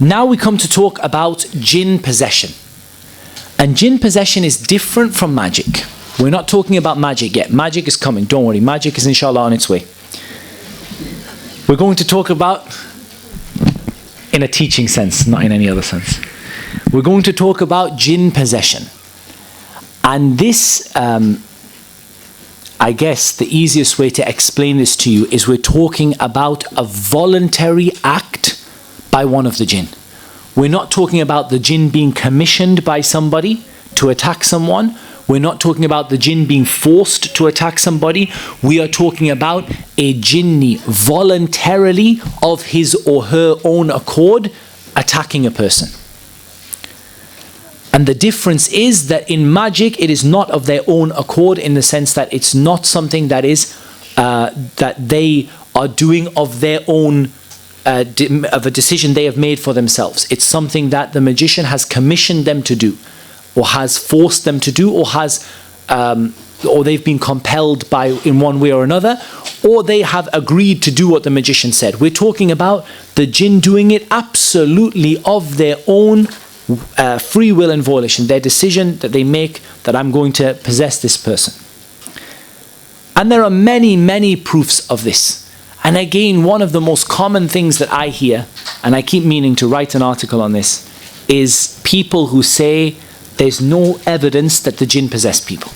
Now we come to talk about Jinn possession. And Jinn possession is different from magic. We're not talking about magic yet. Magic is coming, don't worry. Magic is inshallah on its way. We're going to talk about, in a teaching sense, not in any other sense. We're going to talk about Jinn possession. And this, I guess the easiest way to explain this to you is we're talking about a voluntary act by one of the jinn. We're not talking about the jinn being commissioned by somebody to attack someone. We're not talking about the jinn being forced to attack somebody. We are talking about a jinni voluntarily, of his or her own accord, attacking a person. And the difference is that in magic, it is not of their own accord, in the sense that it's not something that is that they are doing of their own, of a decision they have made for themselves. It's something that the magician has commissioned them to do, or has forced them to do, or has, or they've been compelled by in one way or another, or they have agreed to do what the magician said. We're talking about the jinn doing it absolutely of their own free will and volition, their decision that they make that I'm going to possess this person. And there are many, many proofs of this. And again, one of the most common things that I hear, and I keep meaning to write an article on this, is people who say there's no evidence that the jinn possess people,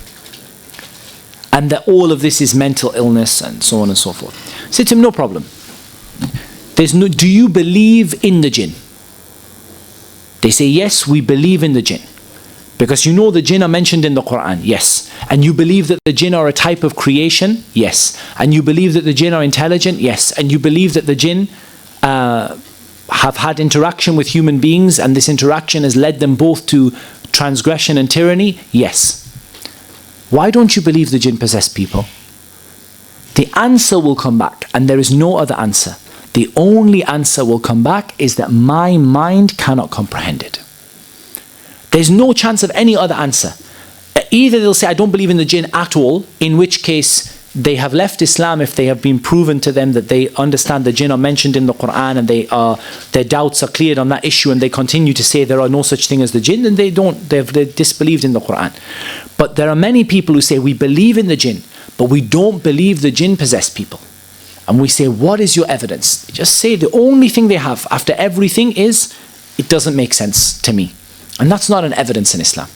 and that all of this is mental illness and so on and so forth. Say to him, no problem. Do you believe in the jinn? They say, yes, we believe in the jinn. Because you know the jinn are mentioned in the Quran, yes. And you believe that the jinn are a type of creation, yes. And you believe that the jinn are intelligent, yes. And you believe that the jinn have had interaction with human beings, and this interaction has led them both to transgression and tyranny, yes. Why don't you believe the jinn possess people? The answer will come back, and there is no other answer. The only answer will come back is that my mind cannot comprehend it. There's no chance of any other answer. Either they'll say, I don't believe in the jinn at all, in which case they have left Islam if they have been proven to them that they understand the jinn are mentioned in the Quran, and their doubts are cleared on that issue, and they continue to say there are no such thing as the jinn, then they've disbelieved in the Quran. But there are many people who say, we believe in the jinn, but we don't believe the jinn possess people. And we say, what is your evidence? They just say the only thing they have after everything is, it doesn't make sense to me. And that's not an evidence in Islam.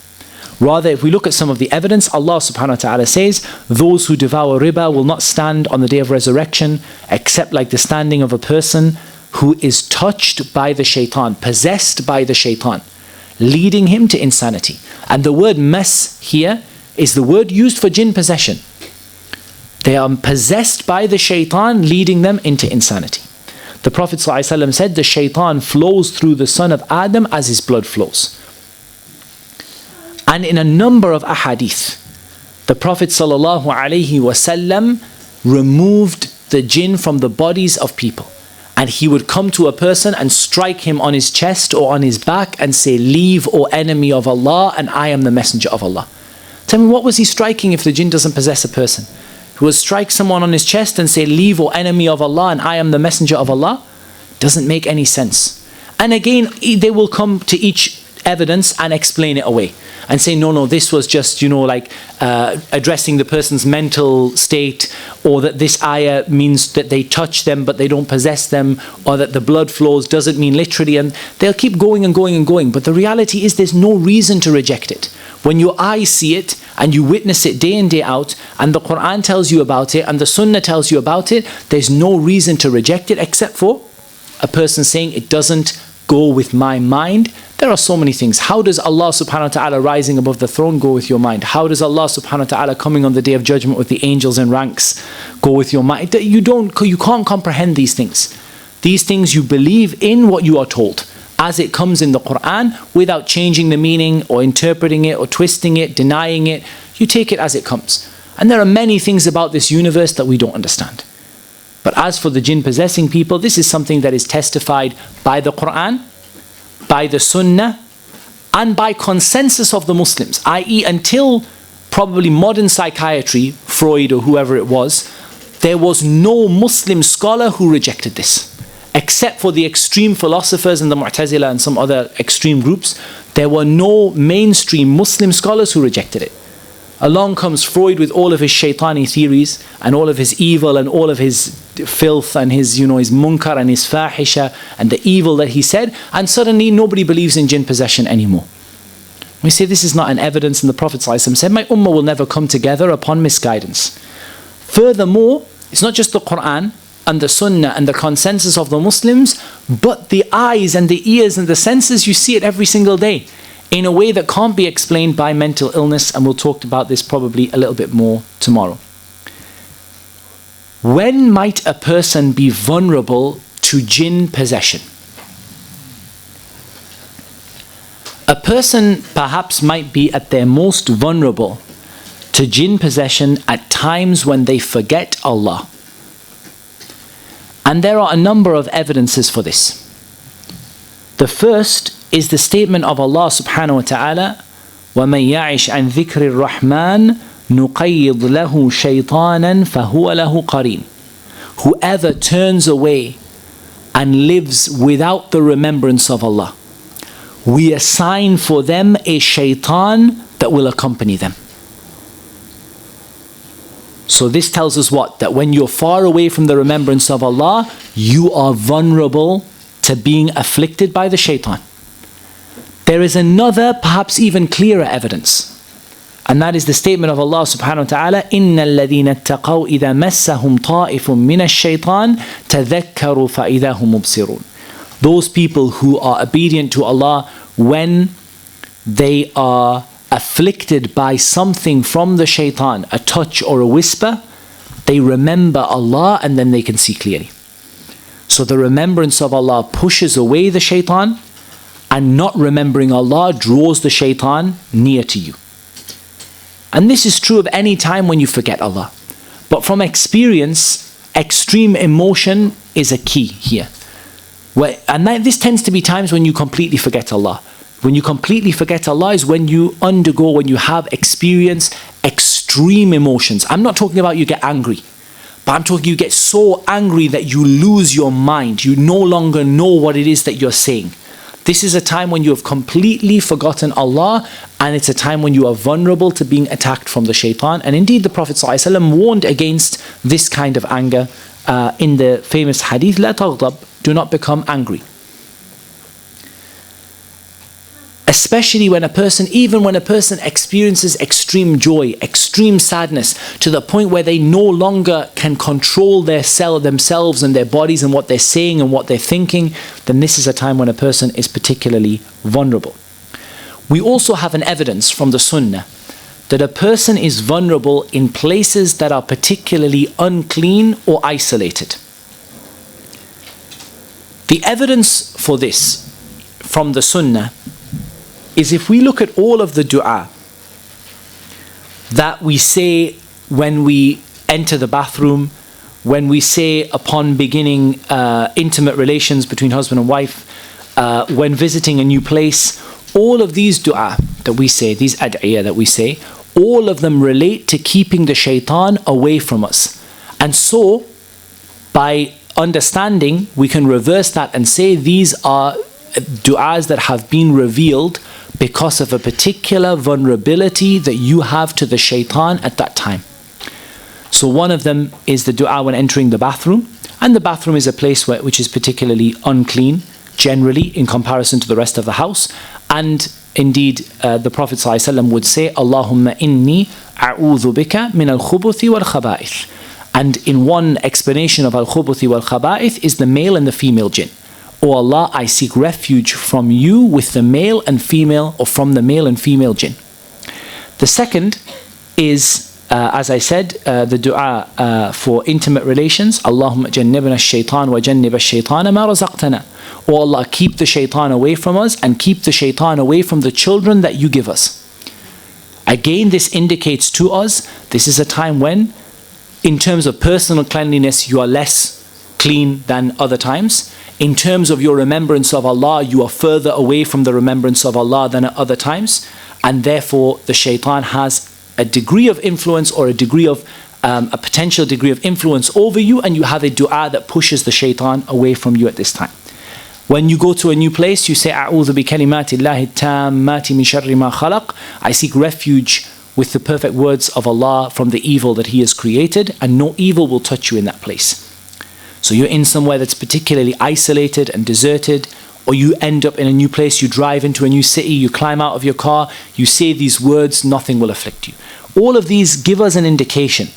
Rather, if we look at some of the evidence, Allah subhanahu wa ta'ala says, those who devour riba will not stand on the day of resurrection except like the standing of a person who is touched by the shaitan, possessed by the shaitan, leading him to insanity. And the word mas here is the word used for jinn possession. They are possessed by the shaitan, leading them into insanity. The Prophet ﷺ said, the shaitan flows through the son of Adam as his blood flows. And in a number of ahadith, the Prophet ﷺ removed the jinn from the bodies of people. And he would come to a person and strike him on his chest or on his back and say, leave, O enemy of Allah, and I am the messenger of Allah. Tell me, what was he striking if the jinn doesn't possess a person? He will strike someone on his chest and say, leave, O enemy of Allah, and I am the messenger of Allah? Doesn't make any sense. And again, they will come to each evidence and explain it away and say, no, this was just, addressing the person's mental state, or that this ayah means that they touch them but they don't possess them, or that the blood flows doesn't mean literally, and they'll keep going and going and going. But the reality is there's no reason to reject it. When your eyes see it and you witness it day in, day out, and the Quran tells you about it and the Sunnah tells you about it, there's no reason to reject it except for a person saying it doesn't go with my mind. There are so many things. How does Allah subhanahu wa ta'ala rising above the throne go with your mind? How does Allah subhanahu wa ta'ala coming on the day of judgment with the angels in ranks go with your mind? You can't comprehend these things. These things you believe in what you are told as it comes in the Quran, without changing the meaning or interpreting it or twisting it, denying it. You take it as it comes. And there are many things about this universe that we don't understand. But as for the jinn possessing people, this is something that is testified by the Quran, by the Sunnah, and by consensus of the Muslims, i.e. until probably modern psychiatry, Freud or whoever it was, there was no Muslim scholar who rejected this. Except for the extreme philosophers and the Mu'tazila and some other extreme groups, there were no mainstream Muslim scholars who rejected it. Along comes Freud with all of his shaitani theories and all of his evil and all of his filth and his, his munkar and his fahisha and the evil that he said, and suddenly nobody believes in jinn possession anymore. We say this is not an evidence, and the Prophet ﷺ said, my ummah will never come together upon misguidance. Furthermore, it's not just the Quran and the Sunnah and the consensus of the Muslims, but the eyes and the ears and the senses, you see it every single day in a way that can't be explained by mental illness, and we'll talk about this probably a little bit more tomorrow. When might a person be vulnerable to jinn possession? A person perhaps might be at their most vulnerable to jinn possession at times when they forget Allah. And there are a number of evidences for this. The first is the statement of Allah subhanahu wa ta'ala, وَمَنْ يَعِشْ عَنْ ذِكْرِ الرَّحْمَنِ نُقَيِّضْ لَهُ شَيْطَانًا فَهُوَ لَهُ قَرِينٌ. Whoever turns away and lives without the remembrance of Allah, we assign for them a shaitan that will accompany them. So this tells us what? That when you're far away from the remembrance of Allah, you are vulnerable to being afflicted by the shaitan. There is another, perhaps even clearer evidence, and that is the statement of Allah subhanahu wa ta'ala, إِنَّ الَّذِينَ اتَّقَوْا إِذَا مَسَّهُمْ طَائِفٌ مِّنَ الشَّيْطَانِ تَذَكَّرُوا فَإِذَا هُمْ مُبْصِرُونَ. Those people who are obedient to Allah, when they are afflicted by something from the shaitan, a touch or a whisper, they remember Allah and then they can see clearly. So the remembrance of Allah pushes away the shaitan, and not remembering Allah draws the shaitan near to you. And this is true of any time when you forget Allah. But from experience, extreme emotion is a key here. This tends to be times when you completely forget Allah. When you completely forget Allah is when you have experienced extreme emotions. I'm not talking about you get angry, but I'm talking you get so angry that you lose your mind. You no longer know what it is that you're saying. This is a time when you have completely forgotten Allah, and it's a time when you are vulnerable to being attacked from the shaitan. And indeed the Prophet ﷺ warned against this kind of anger in the famous hadith, لا تغضب, do not become angry. Especially when even when a person experiences extreme joy, extreme sadness, to the point where they no longer can control themselves and their bodies and what they're saying and what they're thinking, then this is a time when a person is particularly vulnerable. We also have an evidence from the Sunnah that a person is vulnerable in places that are particularly unclean or isolated. The evidence for this from the Sunnah is if we look at all of the dua that we say when we enter the bathroom, when we say upon beginning intimate relations between husband and wife, when visiting a new place, all of these dua that we say, these ad'iyah that we say, all of them relate to keeping the shaitan away from us. And so, by understanding, we can reverse that and say these are du'as that have been revealed because of a particular vulnerability that you have to the shaitan at that time. So one of them is the dua when entering the bathroom, and the bathroom is a place which is particularly unclean, generally, in comparison to the rest of the house. And indeed, the Prophet ﷺ would say, Allahumma inni a'udhu bika min al-khubuthi wal-khaba'ith. And in one explanation of al-khubuthi wal-khaba'ith is the male and the female jinn. O Allah, I seek refuge from you with the male and female, or from the male and female jinn. The second is, as I said, the dua for intimate relations. Allahumma jannibna ash-shaytan wa jannib ash-shaytana ma razaqtana. O Allah, keep the shaitan away from us and keep the shaitan away from the children that you give us. Again, this indicates to us, this is a time when, in terms of personal cleanliness, you are less clean than other times. In terms of your remembrance of Allah, you are further away from the remembrance of Allah than at other times. And therefore, the shaitan has a degree of influence or a degree of a potential degree of influence over you, and you have a dua that pushes the shaitan away from you at this time. When you go to a new place, you say, أعوذ بكلمات الله التامات من شر ما خلق. I seek refuge with the perfect words of Allah from the evil that He has created, and no evil will touch you in that place. So you're in somewhere that's particularly isolated and deserted, or you end up in a new place, you drive into a new city, you climb out of your car, you say these words, nothing will afflict you. All of these give us an indication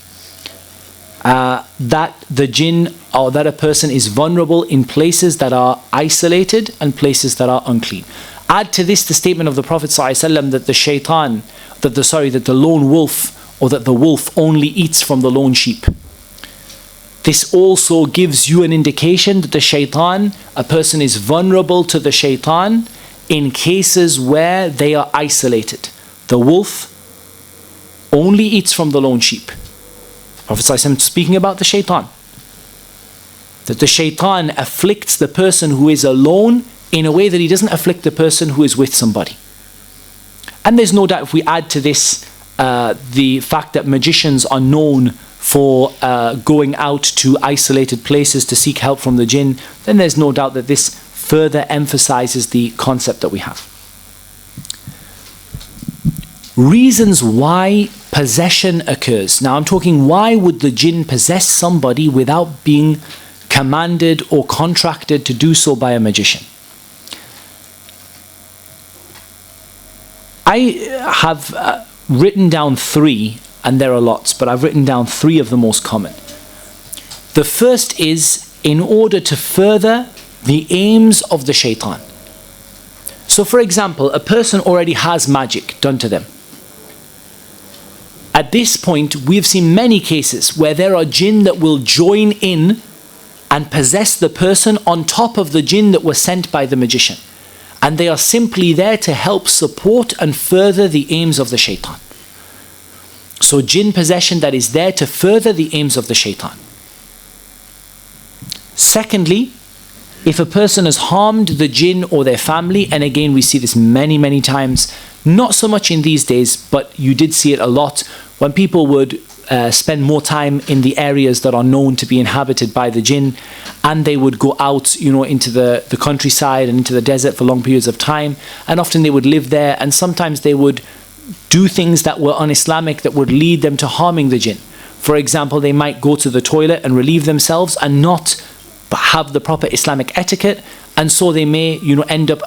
that the jinn, or that a person is vulnerable in places that are isolated and places that are unclean. Add to this the statement of the Prophet ﷺ that the shaitan, that the lone wolf, or that the wolf only eats from the lone sheep. This also gives you an indication that the shaitan, a person is vulnerable to the shaitan in cases where they are isolated. The wolf only eats from the lone sheep. Prophet ﷺ speaking about the shaitan, that the shaitan afflicts the person who is alone in a way that he doesn't afflict the person who is with somebody. And there's no doubt, if we add to this the fact that magicians are known for going out to isolated places to seek help from the jinn, then there's no doubt that this further emphasizes the concept that we have. Reasons why possession occurs. Now I'm talking, why would the jinn possess somebody without being commanded or contracted to do so by a magician? I have written down three, and there are lots, but I've written down three of the most common. The first is in order to further the aims of the shaitan. So for example, a person already has magic done to them. At this point, we've seen many cases where there are jinn that will join in and possess the person on top of the jinn that were sent by the magician. And they are simply there to help support and further the aims of the shaitan. So jinn possession that is there to further the aims of the shaitan. Secondly, if a person has harmed the jinn or their family, and again we see this many times, not so much in these days, but you did see it a lot when people would spend more time in the areas that are known to be inhabited by the jinn, and they would go out, into the countryside and into the desert for long periods of time, and often they would live there, and sometimes they would do things that were un-Islamic that would lead them to harming the jinn. For example, they might go to the toilet and relieve themselves and not have the proper Islamic etiquette, and so they may end up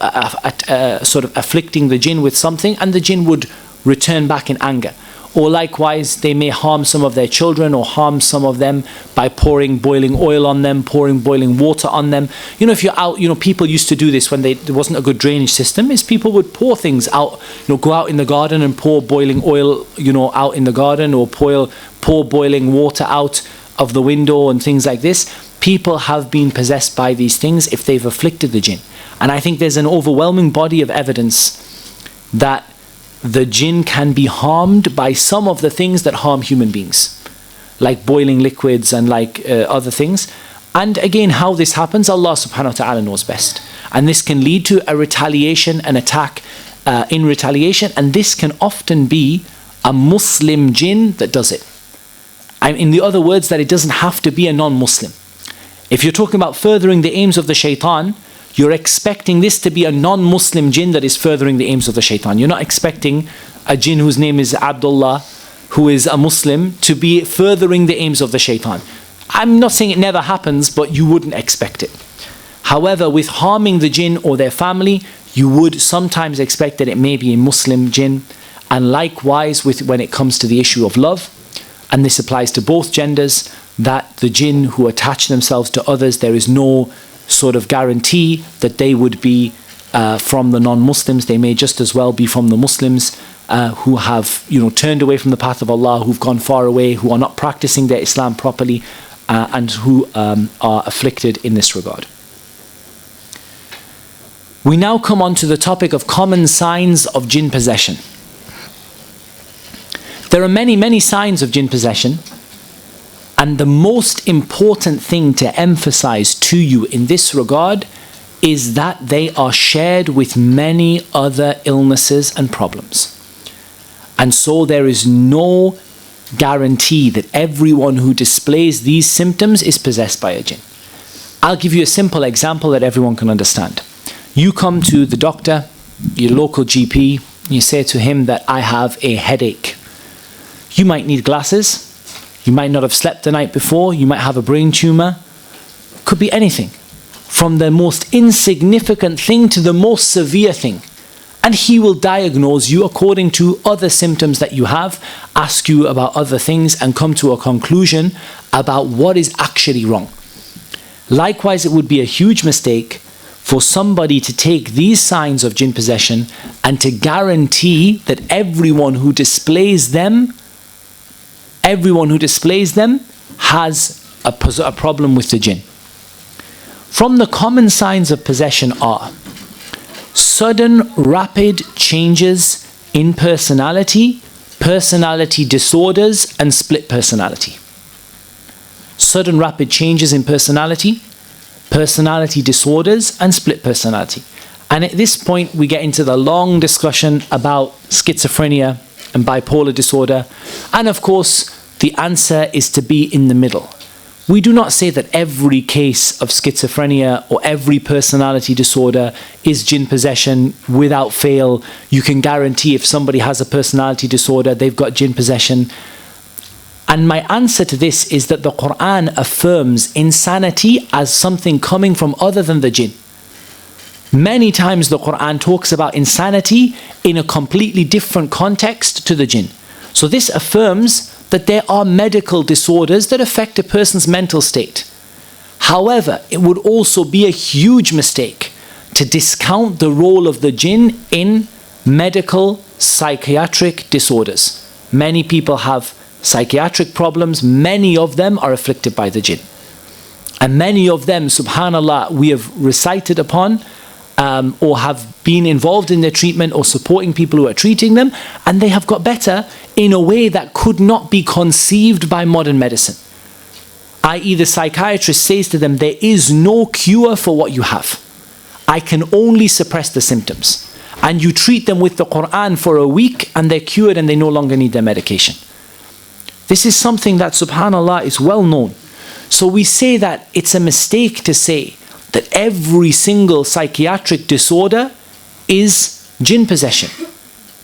sort of afflicting the jinn with something, and the jinn would return back in anger. Or likewise, they may harm some of their children, or harm some of them by pouring boiling oil on them, pouring boiling water on them. If you're out, people used to do this when there wasn't a good drainage system, is people would pour things out, go out in the garden and pour boiling oil, out in the garden, or pour boiling water out of the window and things like this. People have been possessed by these things if they've afflicted the jinn. And I think there's an overwhelming body of evidence that the jinn can be harmed by some of the things that harm human beings, like boiling liquids and like other things. And again, how this happens, Allah subhanahu wa ta'ala knows best. And this can lead to a retaliation, an attack in retaliation, and this can often be a Muslim jinn that does it. In the other words, that it doesn't have to be a non-Muslim. If you're talking about furthering the aims of the shaitan, you're expecting this to be a non-Muslim jinn that is furthering the aims of the shaitan. You're not expecting a jinn whose name is Abdullah, who is a Muslim, to be furthering the aims of the shaitan. I'm not saying it never happens, but you wouldn't expect it. However, with harming the jinn or their family, you would sometimes expect that it may be a Muslim jinn. And likewise, when it comes to the issue of love, and this applies to both genders, that the jinn who attach themselves to others, there is no sort of guarantee that they would be from the non-Muslims. They may just as well be from the Muslims who have turned away from the path of Allah, who've gone far away, who are not practicing their Islam properly, and who are afflicted in this regard. We now come on to the topic of common signs of jinn possession. There are many signs of jinn possession, and the most important thing to emphasize to you in this regard is that they are shared with many other illnesses and problems. And so there is no guarantee that everyone who displays these symptoms is possessed by a jinn. I'll give you a simple example that everyone can understand. You come to the doctor, your local GP, you say to him that I have a headache. You might need glasses, you might not have slept the night before, you might have a brain tumor, could be anything. From the most insignificant thing to the most severe thing. And he will diagnose you according to other symptoms that you have, ask you about other things, and come to a conclusion about what is actually wrong. Likewise, it would be a huge mistake for somebody to take these signs of jinn possession and to guarantee that everyone who displays them has a problem with the jinn. From the common signs of possession are sudden, rapid changes in personality, personality disorders, and split personality. Sudden, rapid changes in personality, personality disorders, and split personality. And at this point, we get into the long discussion about schizophrenia and bipolar disorder. And of course, the answer is to be in the middle. We do not say that every case of schizophrenia or every personality disorder is jinn possession without fail. You can guarantee if somebody has a personality disorder, they've got jinn possession. And my answer to this is that the Quran affirms insanity as something coming from other than the jinn. Many times the Quran talks about insanity in a completely different context to the jinn. So this affirms that there are medical disorders that affect a person's mental state. However, it would also be a huge mistake to discount the role of the jinn in medical psychiatric disorders. Many people have psychiatric problems, many of them are afflicted by the jinn. And many of them, subhanallah, we have recited upon or have been involved in their treatment or supporting people who are treating them, and they have got better in a way that could not be conceived by modern medicine. I.e., the psychiatrist says to them, there is no cure for what you have. I can only suppress the symptoms. And you treat them with the Quran for a week and they're cured and they no longer need their medication. This is something that, subhanallah, is well known. So we say that it's a mistake to say that every single psychiatric disorder is jinn possession.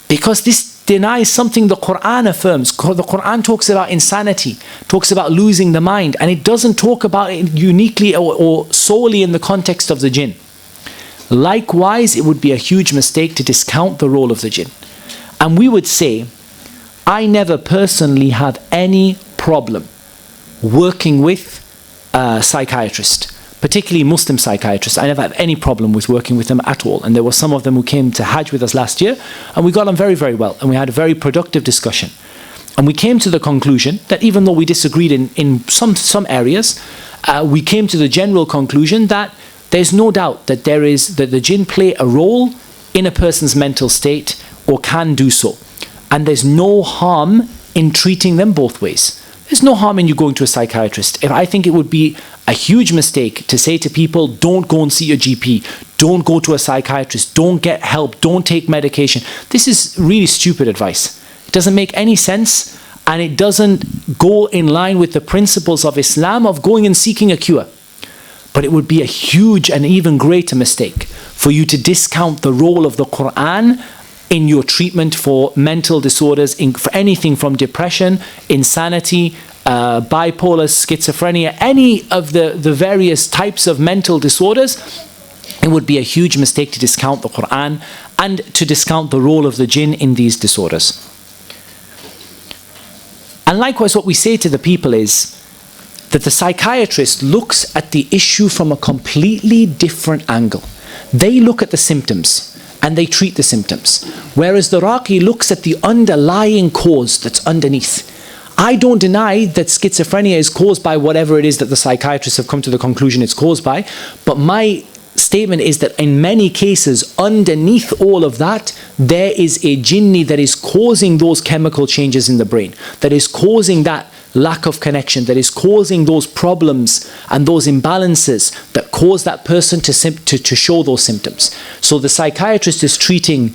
Because this denies something the Quran affirms. The Quran talks about insanity, talks about losing the mind, and it doesn't talk about it uniquely or solely in the context of the jinn. Likewise, it would be a huge mistake to discount the role of the jinn. And we would say, I never personally have any problem working with a psychiatrist, particularly Muslim psychiatrists. I never had any problem with working with them at all. And there were some of them who came to Hajj with us last year, and we got on very, very well. And we had a very productive discussion. And we came to the conclusion that even though we disagreed in some areas, we came to the general conclusion that there's no doubt that that the jinn play a role in a person's mental state or can do so. And there's no harm in treating them both ways. There's no harm in you going to a psychiatrist. If I think it would be a huge mistake to say to people, don't go and see your GP, don't go to a psychiatrist, don't get help, don't take medication. This is really stupid advice. It doesn't make any sense, and it doesn't go in line with the principles of Islam of going and seeking a cure. But it would be a huge and even greater mistake for you to discount the role of the Quran in your treatment for mental disorders, for anything from depression, insanity, bipolar, schizophrenia, any of the various types of mental disorders. It would be a huge mistake to discount the Quran and to discount the role of the jinn in these disorders. And likewise, what we say to the people is that the psychiatrist looks at the issue from a completely different angle. They look at the symptoms and they treat the symptoms. Whereas the Raqi looks at the underlying cause that's underneath. I don't deny that schizophrenia is caused by whatever it is that the psychiatrists have come to the conclusion it's caused by, but my statement is that in many cases, underneath all of that, there is a jinni that is causing those chemical changes in the brain, that is causing that lack of connection, that is causing those problems and those imbalances that cause that person to show those symptoms. So the psychiatrist is treating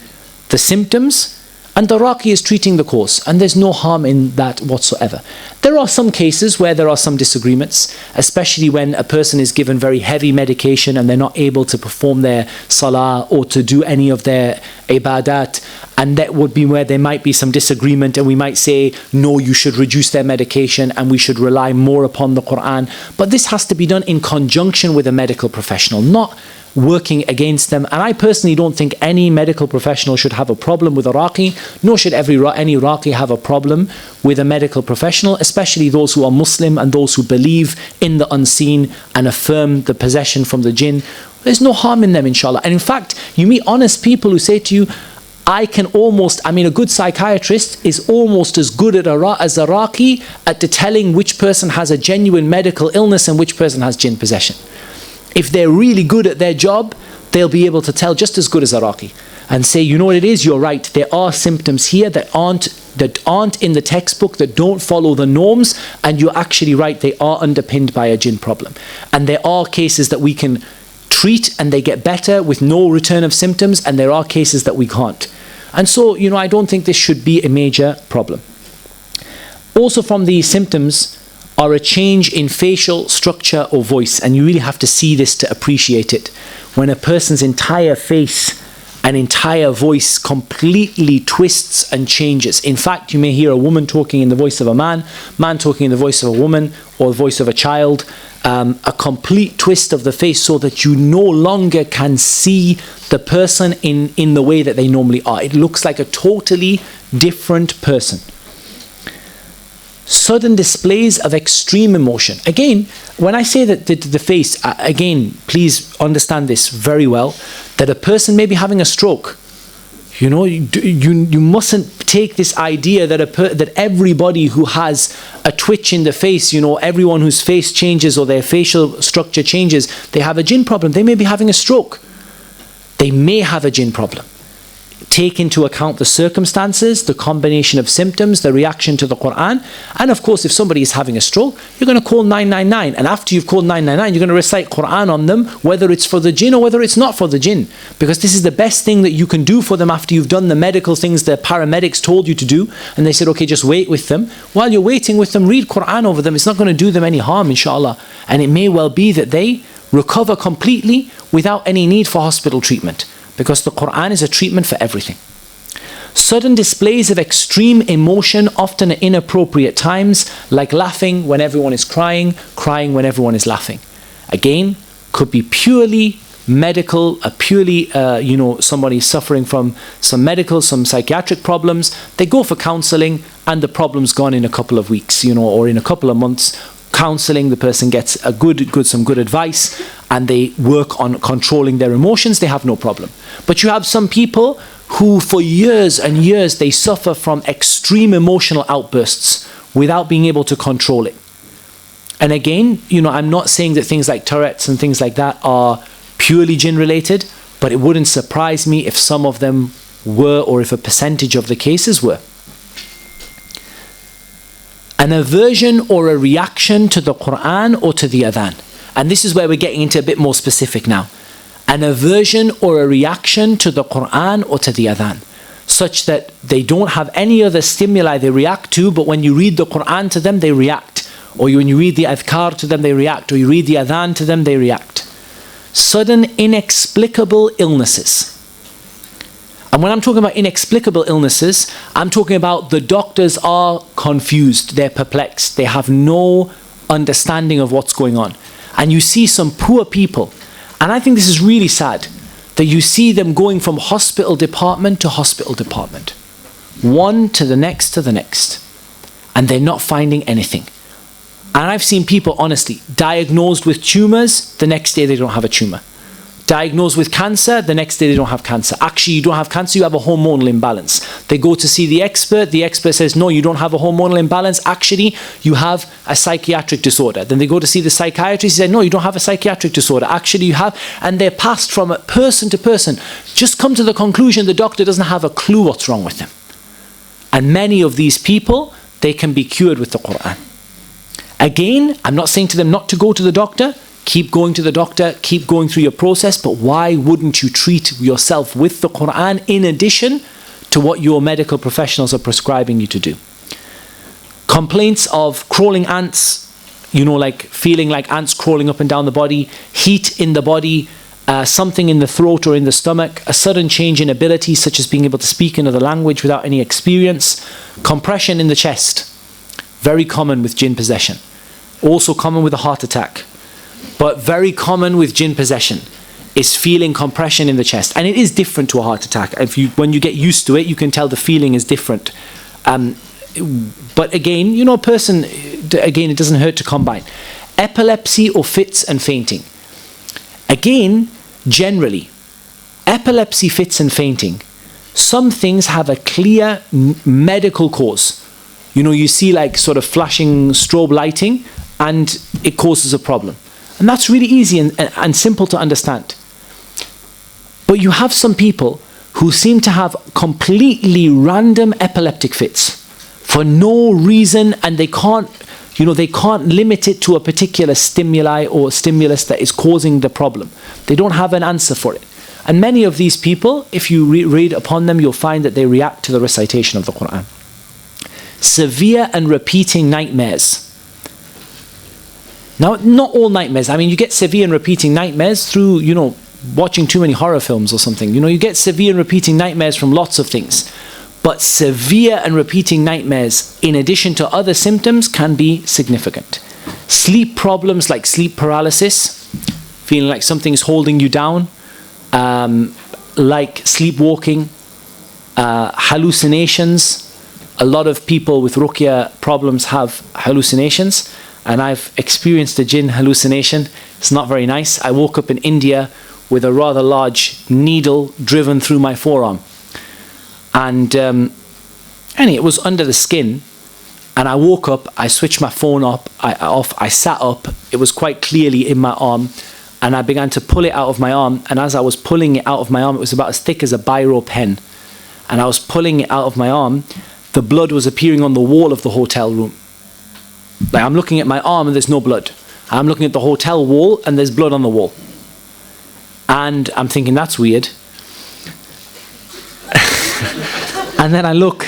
the symptoms, And the Raqi is treating the cause, and there's no harm in that whatsoever. There are some cases where there are some disagreements, especially when a person is given very heavy medication and they're not able to perform their salah or to do any of their ibadat, and that would be where there might be some disagreement, and we might say, no, you should reduce their medication and we should rely more upon the Quran. But this has to be done in conjunction with a medical professional, not working against them. And I personally don't think any medical professional should have a problem with a Raqi, nor should any Raqi have a problem with a medical professional, especially those who are Muslim and those who believe in the unseen and affirm the possession from the jinn. There's no harm in them, inshallah. And in fact, you meet honest people who say to you, a good psychiatrist is almost as good as a Raqi at telling which person has a genuine medical illness and which person has jinn possession. If they're really good at their job, they'll be able to tell just as good as a Raqi and say, you know what it is, you're right, there are symptoms here that aren't in the textbook, that don't follow the norms, and you're actually right, they are underpinned by a jinn problem. And there are cases that we can treat and they get better with no return of symptoms, and there are cases that we can't. And so, I don't think this should be a major problem. Also from these symptoms are a change in facial structure or voice, and you really have to see this to appreciate it. When a person's entire face and entire voice completely twists and changes. In fact, you may hear a woman talking in the voice of a man talking in the voice of a woman, or the voice of a child, a complete twist of the face so that you no longer can see the person in the way that they normally are. It looks like a totally different person. Sudden displays of extreme emotion. Again, when I say that the face, again, please understand this very well, that a person may be having a stroke. You mustn't take this idea that everybody who has a twitch in the face, everyone whose face changes or their facial structure changes, they have a jinn problem. They may be having a stroke. They may have a jinn problem. Take into account the circumstances, the combination of symptoms, the reaction to the Quran. And of course, if somebody is having a stroke, you're going to call 999. And after you've called 999, you're going to recite Quran on them, whether it's for the jinn or whether it's not for the jinn. Because this is the best thing that you can do for them after you've done the medical things the paramedics told you to do. And they said, okay, just wait with them. While you're waiting with them, read Quran over them. It's not going to do them any harm, inshallah. And it may well be that they recover completely without any need for hospital treatment. Because the Quran is a treatment for everything. Sudden displays of extreme emotion, often at inappropriate times, like laughing when everyone is crying, crying when everyone is laughing. Again, could be purely medical, somebody suffering from some psychiatric problems. They go for counseling and the problem's gone in a couple of weeks, or in a couple of months. Counseling, the person gets some good advice, and they work on controlling their emotions. They have no problem. But you have some people who for years and years they suffer from extreme emotional outbursts without being able to control it. And again, I'm not saying that things like Tourette's and things like that are purely jinn related, but it wouldn't surprise me if some of them were, or if a percentage of the cases were. An aversion or a reaction to the Quran or to the adhan. And this is where we're getting into a bit more specific now. An aversion or a reaction to the Quran or to the adhan, such that they don't have any other stimuli they react to, but when you read the Quran to them, they react. Or when you read the adhkar to them, they react. Or you read the adhan to them, they react. Sudden inexplicable illnesses. And when I'm talking about inexplicable illnesses, I'm talking about the doctors are confused, they're perplexed, they have no understanding of what's going on. And you see some poor people, and I think this is really sad, that you see them going from hospital department to hospital department, one to the next, and they're not finding anything. And I've seen people, honestly, diagnosed with tumors, the next day they don't have a tumor. Diagnosed with cancer, the next day they don't have cancer. Actually, you don't have cancer, you have a hormonal imbalance. They go to see the expert says, no, you don't have a hormonal imbalance. Actually, you have a psychiatric disorder. Then they go to see the psychiatrist, he said, no, you don't have a psychiatric disorder. Actually, you have, and they're passed from person to person. Just come to the conclusion the doctor doesn't have a clue what's wrong with them. And many of these people, they can be cured with the Quran. Again, I'm not saying to them not to go to the doctor. Keep going to the doctor, keep going through your process, but why wouldn't you treat yourself with the Quran in addition to what your medical professionals are prescribing you to do. Complaints of crawling ants, you know, like feeling like ants crawling up and down the body, heat in the body, something in the throat or in the stomach, a sudden change in ability, such as being able to speak another language without any experience, compression in the chest, very common with jinn possession, also common with a heart attack, but very common with jinn possession is feeling compression in the chest. And it is different to a heart attack. When you get used to it, you can tell the feeling is different. But again, you know, a person, again, it doesn't hurt to combine. Epilepsy or fits and fainting. Again, generally, epilepsy, fits and fainting, some things have a clear medical cause. You know, you see like sort of flashing strobe lighting and it causes a problem. And that's really easy and simple to understand. But you have some people who seem to have completely random epileptic fits for no reason, and they can't, you know, they can't limit it to a particular stimuli or stimulus that is causing the problem. They don't have an answer for it. And many of these people, if you read upon them, you'll find that they react to the recitation of the Quran. Severe and repeating nightmares. Now, not all nightmares. I mean, you get severe and repeating nightmares through, you know, watching too many horror films or something. You know, you get severe and repeating nightmares from lots of things. But severe and repeating nightmares, in addition to other symptoms, can be significant. Sleep problems like sleep paralysis, feeling like something is holding you down, like sleepwalking, hallucinations. A lot of people with ruqya problems have hallucinations, and I've experienced a jinn hallucination. It's not very nice. I woke up in India with a rather large needle driven through my forearm. And it was under the skin. And I woke up, I switched my phone off, I sat up. It was quite clearly in my arm. And I began to pull it out of my arm. And as I was pulling it out of my arm, it was about as thick as a biro pen. And I was pulling it out of my arm. The blood was appearing on the wall of the hotel room. Like, I'm looking at my arm and there's no blood. I'm looking at the hotel wall and there's blood on the wall. And I'm thinking, that's weird. And then I look,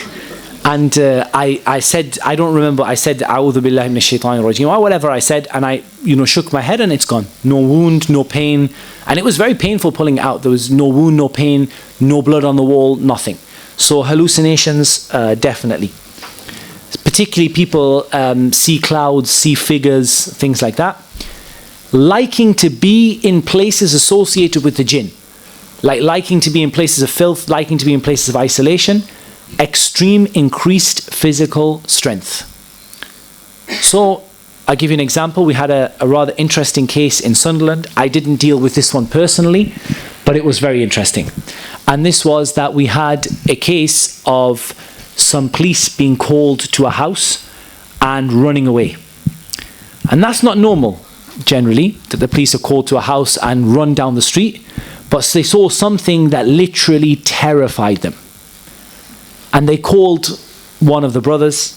and I said, I don't remember, I said, A'udhu billahi minash shaitanir rajim, or whatever I said, and I, you know, shook my head and it's gone. No wound, no pain. And it was very painful pulling it out. There was no wound, no pain, no blood on the wall, nothing. So hallucinations, definitely. Particularly people see clouds, see figures, things like that. Liking to be in places associated with the jinn. Like liking to be in places of filth, liking to be in places of isolation. Extreme increased physical strength. So, I'll give you an example. We had a rather interesting case in Sunderland. I didn't deal with this one personally, but it was very interesting. And this was that we had a case of some police being called to a house and running away. And that's not normal, generally, that the police are called to a house and run down the street. But they saw something that literally terrified them. And they called one of the brothers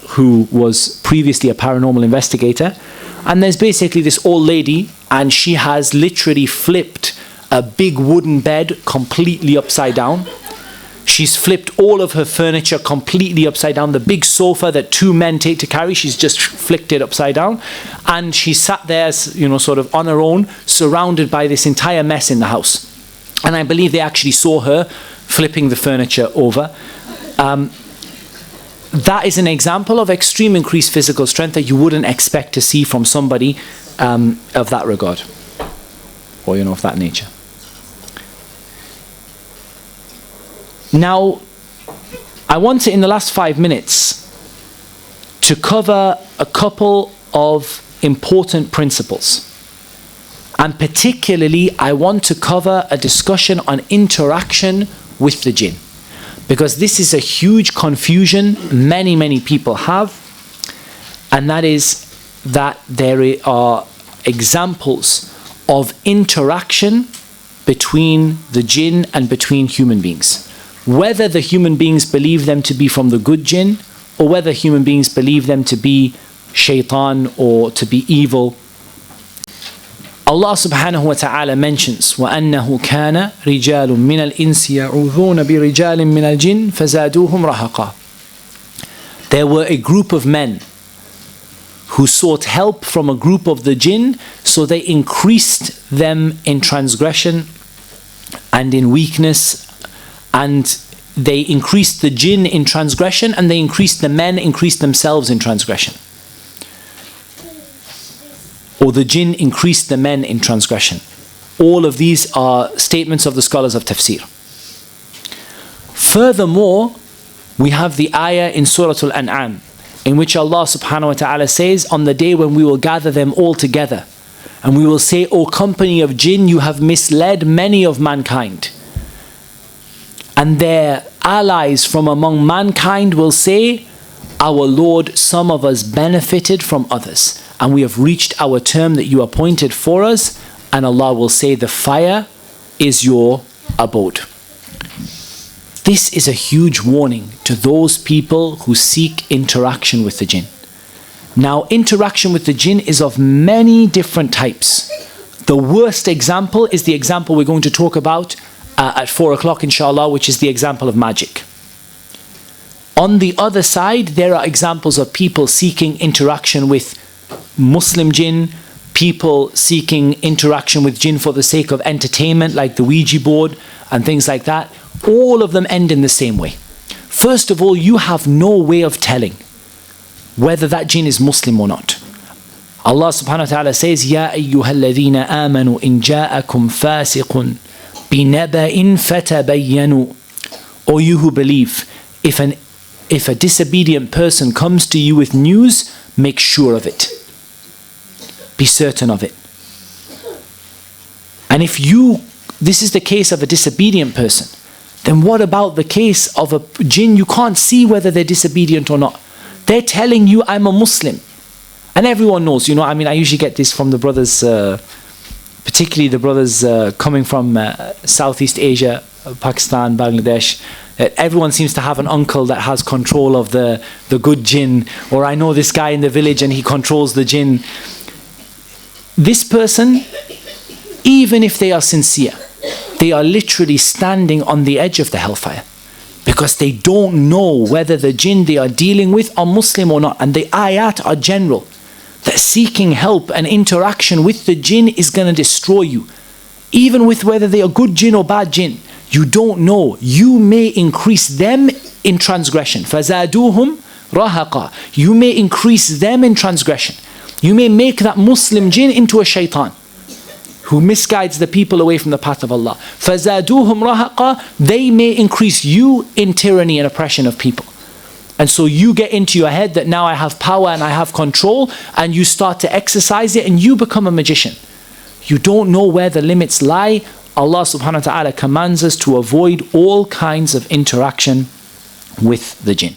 who was previously a paranormal investigator. And there's basically this old lady, and she has literally flipped a big wooden bed completely upside down. She's flipped all of her furniture completely upside down. The big sofa that two men take to carry, she's just flipped it upside down. And she sat there, you know, sort of on her own, surrounded by this entire mess in the house. And I believe they actually saw her flipping the furniture over. That is an example of extreme increased physical strength that you wouldn't expect to see from somebody of that regard, or, you know, of that nature. Now, I want to, in the last 5 minutes, to cover a couple of important principles. And particularly, I want to cover a discussion on interaction with the jinn. Because this is a huge confusion many people have. And that is that there are examples of interaction between the jinn and between human beings. Whether the human beings believe them to be from the good jinn, or whether human beings believe them to be shaitan or to be evil. Allah subhanahu wa ta'ala mentions وَأَنَّهُ كَانَ رِجَالٌ مِّنَ الْإِنسِ يَعُوذُونَ بِرِجَالٍ مِّنَ الْجِنِّ فَزَادُوهُمْ رَهَقًا. There were a group of men who sought help from a group of the jinn, so they increased them in transgression and in weakness, and they increased the jinn in transgression, and they increased the men, increased themselves in transgression. Or the jinn increased the men in transgression. All of these are statements of the scholars of tafsir. Furthermore, we have the ayah in Surah Al-An'am, in which Allah subhanahu wa ta'ala says, on the day when we will gather them all together, and we will say, O company of jinn, you have misled many of mankind. And their allies from among mankind will say, our Lord, some of us benefited from others, and we have reached our term that you appointed for us. And Allah will say, the fire is your abode. This is a huge warning to those people who seek interaction with the jinn. Now, interaction with the jinn is of many different types. The worst example is the example we're going to talk about at 4 o'clock inshallah, which is the example of magic. On the other side, there are examples of people seeking interaction with Muslim jinn, people seeking interaction with jinn for the sake of entertainment, like the Ouija board and things like that. All of them end in the same way. First of all, you have no way of telling whether that jinn is Muslim or not. Allah subhanahu wa ta'ala says, Ya ayyuhalladhina amanu in ja'akum fasiqun binaba'in fatabayyanu. O you who believe, if a disobedient person comes to you with news, make sure of it. Be certain of it. And if this is the case of a disobedient person, then what about the case of a jinn? You can't see whether they're disobedient or not. They're telling you, I'm a Muslim. And everyone knows, I usually get this from the brothers, particularly the brothers coming from Southeast Asia, Pakistan, Bangladesh. Everyone seems to have an uncle that has control of the good jinn. Or I know this guy in the village and he controls the jinn. This person, even if they are sincere, they are literally standing on the edge of the hellfire, because they don't know whether the jinn they are dealing with are Muslim or not. And the ayat are general, that seeking help and interaction with the jinn is going to destroy you. Even with whether they are good jinn or bad jinn, you don't know. You may increase them in transgression. فَزَادُوهُمْ رَهَقًا. You may increase them in transgression. You may make that Muslim jinn into a shaitan who misguides the people away from the path of Allah. فَزَادُوهُمْ رَهَقًا. They may increase you in tyranny and oppression of people. And so you get into your head that now I have power and I have control, and you start to exercise it and you become a magician. You don't know where the limits lie. Allah subhanahu wa ta'ala commands us to avoid all kinds of interaction with the jinn.